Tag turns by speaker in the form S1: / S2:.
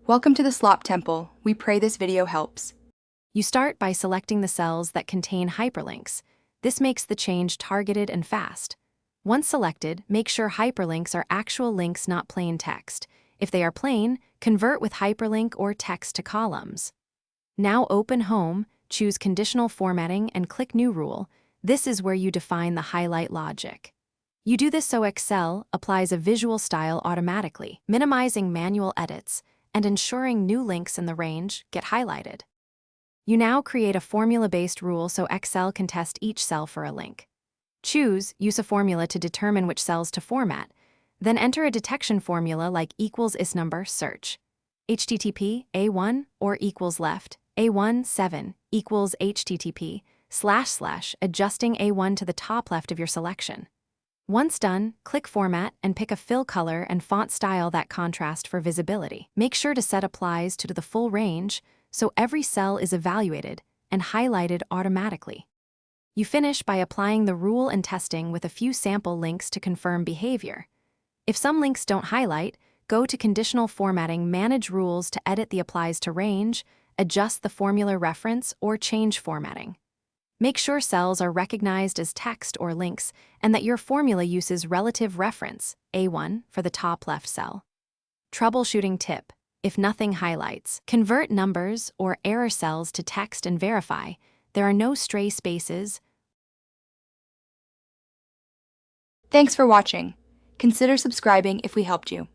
S1: Welcome to the Slop Temple. We pray this video helps.
S2: You start by selecting the cells that contain hyperlinks. This makes the change targeted and fast. Once selected, make sure hyperlinks are actual links, not plain text. If they are plain, convert with hyperlink or text to columns. Now open Home, choose Conditional Formatting and click New Rule. This is where you define the highlight logic. You do this so Excel applies a visual style automatically, minimizing manual edits and ensuring new links in the range get highlighted. You now create a formula-based rule so Excel can test each cell for a link. Use a formula to determine which cells to format, then enter a detection formula like equals isNumber search. HTTP A1 or equals left, A1 7 equals HTTP / adjusting A1 to the top left of your selection. Once done, click Format and pick a fill color and font style that contrast for visibility. Make sure to set applies to the full range so every cell is evaluated and highlighted automatically. You finish by applying the rule and testing with a few sample links to confirm behavior. If some links don't highlight, go to Conditional Formatting, manage rules to edit the applies to range, adjust the formula reference, or change formatting. Make sure cells are recognized as text or links and that your formula uses relative reference, A1, for the top left cell. Troubleshooting tip: if nothing highlights, convert numbers or error cells to text and verify there are no stray spaces.
S1: Thanks for watching. Consider subscribing if we helped you.